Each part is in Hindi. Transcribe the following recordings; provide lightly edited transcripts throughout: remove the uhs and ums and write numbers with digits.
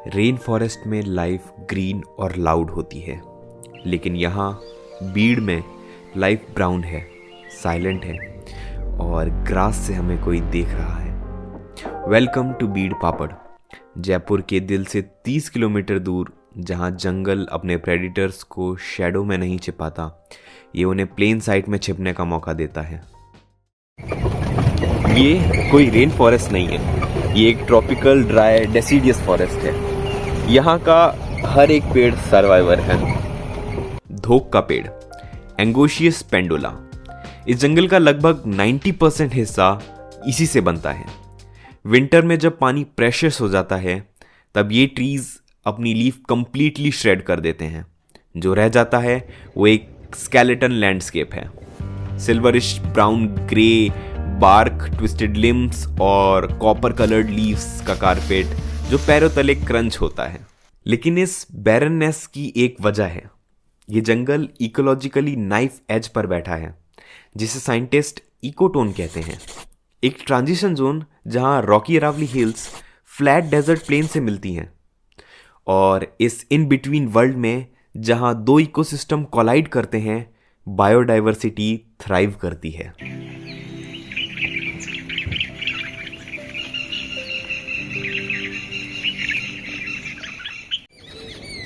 रेन फॉरेस्ट में लाइफ ग्रीन और लाउड होती है, लेकिन यहाँ बीड़ में लाइफ ब्राउन है, साइलेंट है और ग्रास से हमें कोई देख रहा है। वेलकम टू बीड़ पापड़, जयपुर के दिल से 30 किलोमीटर दूर, जहाँ जंगल अपने प्रेडिटर्स को शैडो में नहीं छिपाता, ये उन्हें प्लेन साइट में छिपने का मौका देता है। ये कोई रेन फॉरेस्ट नहीं है, ये एक ट्रॉपिकल ड्राई डेसिडियस फॉरेस्ट है। यहाँ का हर एक पेड़ सर्वाइवर है। धोक का पेड़, एंगोशियस पेंडुला, इस जंगल का लगभग 90% हिस्सा इसी से बनता है। विंटर में जब पानी प्रेशियस हो जाता है, तब ये ट्रीज अपनी लीफ कंप्लीटली श्रेड कर देते हैं। जो रह जाता है वो एक स्केलेटन लैंडस्केप है। Silverish brown grey bark, twisted limbs और कॉपर कलर्ड लीव्स का कारपेट जो पैरों तले क्रंच होता है। लेकिन इस बैरननेस की एक वजह है। ये जंगल इकोलॉजिकली नाइफ एज पर बैठा है, जिसे साइंटिस्ट इकोटोन कहते हैं। एक ट्रांजिशन जोन जहां rocky Aravali hills flat desert plain से मिलती हैं, और इस इन बिटवीन वर्ल्ड में जहां दो इकोसिस्टम कोलाइड करते हैं, बायोडाइवर्सिटी थ्राइव करती है।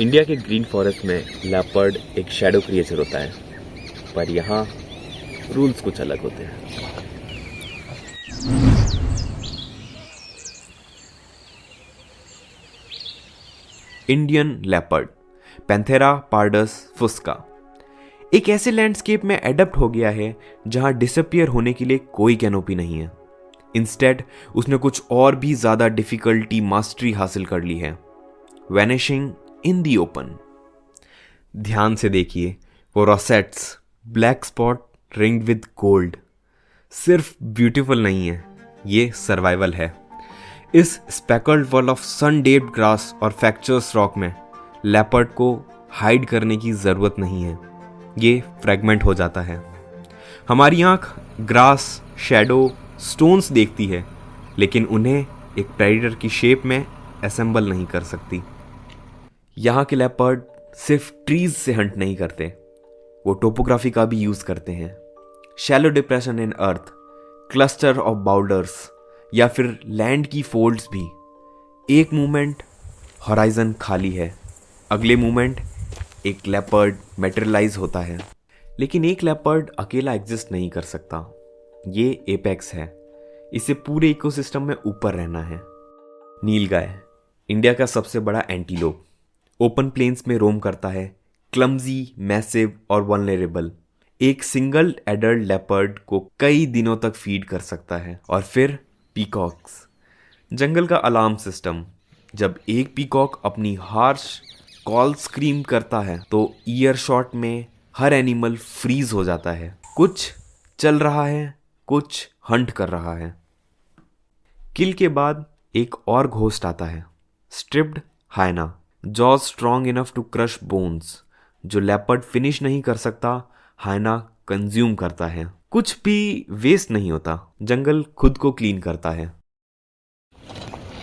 इंडिया के ग्रीन फॉरेस्ट में लेपर्ड एक शैडो क्रिएचर होता है, पर यहाँ रूल्स कुछ अलग होते हैं। इंडियन लेपर्ड, पैंथेरा पार्डस फुस्का, एक ऐसे लैंडस्केप में एडप्ट हो गया है जहां डिसअपियर होने के लिए कोई कैनोपी नहीं है। इंस्टेड उसने कुछ और भी ज्यादा डिफिकल्टी मास्टरी हासिल कर ली है, वैनिशिंग इन दी ओपन। ध्यान से देखिए, वो rosettes, black spot ringed with gold सिर्फ ब्यूटीफुल नहीं है, ये सर्वाइवल है। इस speckled wall of sun dappled grass और फ्रैक्चर्स रॉक में लेपर्ड को हाइड करने की जरूरत नहीं है, ये फ्रेगमेंट हो जाता है। हमारी आंख ग्रास, शैडो, स्टोन्स देखती है, लेकिन उन्हें एक प्रेडेटर की शेप में असेंबल नहीं कर सकती। यहाँ के लेपर्ड सिर्फ ट्रीज से हंट नहीं करते, वो टोपोग्राफी का भी यूज करते हैं। Shallow depression in earth, cluster of boulders या फिर लैंड की फोल्ड्स भी। एक मूवमेंट हॉराइजन खाली है, अगले मूवमेंट एक लेपर्ड मैटेरियलाइज होता है। लेकिन एक लेपर्ड अकेला एग्जिस्ट नहीं कर सकता, ये एपेक्स है, इसे पूरे इकोसिस्टम में ऊपर रहना है। नीलगाय, इंडिया का सबसे बड़ा एंटीलोप, ओपन प्लेन्स में रोम करता है, क्लमजी, मैसिव और वल्नरेबल। एक सिंगल एडल्ट लेपर्ड को कई दिनों तक फीड कर सकता है। और फिर पीकॉक्स, जंगल का अलार्म सिस्टम। जब एक पीकॉक अपनी हार्श कॉल स्क्रीम करता है, तो ईयर शॉट में हर एनिमल फ्रीज हो जाता है। कुछ चल रहा है, कुछ हंट कर रहा है। किल के बाद एक और घोस्ट आता है, striped hyena, jaws strong enough to crush bones. जो लेपर्ड फिनिश नहीं कर सकता, हाइना कंज्यूम करता है। कुछ भी वेस्ट नहीं होता, जंगल खुद को क्लीन करता है।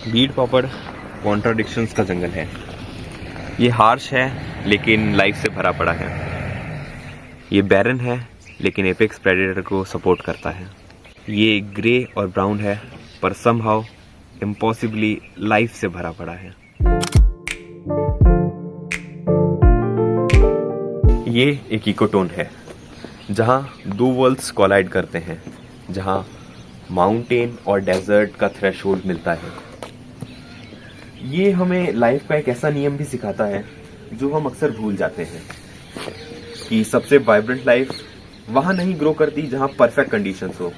बीड़ पापड़ कॉन्ट्राडिक्शंस का जंगल है। ये हार्श है लेकिन लाइफ से भरा पड़ा है। ये बैरन है लेकिन एपेक्स प्रेडेटर को सपोर्ट करता है। ये ग्रे और ब्राउन है, पर समहाउ इम्पॉसिबली लाइफ से भरा पड़ा है। ये एक इकोटोन है, जहाँ दो वर्ल्ड्स कोलाइड करते हैं, जहाँ माउंटेन और डेजर्ट का थ्रेशोल्ड मिलता है। ये हमें लाइफ का एक ऐसा नियम भी सिखाता है जो हम अक्सर भूल जाते हैं, कि सबसे वाइब्रेंट लाइफ वहाँ नहीं ग्रो करती जहाँ परफेक्ट कंडीशंस हो।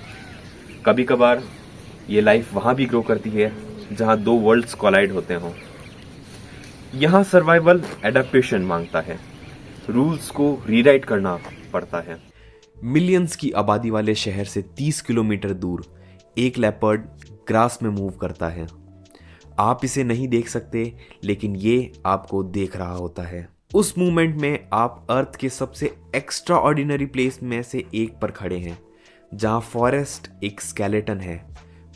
कभी कभार ये लाइफ वहाँ भी ग्रो करती है जहाँ दो वर्ल्ड्स कोलाइड होते हों। यहाँ सर्वाइवल एडेप्टेशन मांगता है, रूल्स को रीराइट करना पड़ता है। मिलियंस की आबादी वाले शहर से 30 किलोमीटर दूर एक लेपर्ड ग्रास में मूव करता है। आप इसे नहीं देख सकते, लेकिन ये आपको देख रहा होता है। उस मूवमेंट में आप अर्थ के सबसे एक्स्ट्रा ऑर्डिनरी प्लेस में से एक पर खड़े हैं, जहां फॉरेस्ट एक स्केलेटन है,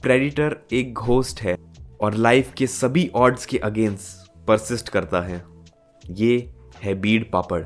प्रेडिटर एक घोस्ट है और लाइफ के सभी ऑड्स के अगेंस्ट परसिस्ट करता है। ये है बीड़ पापड़।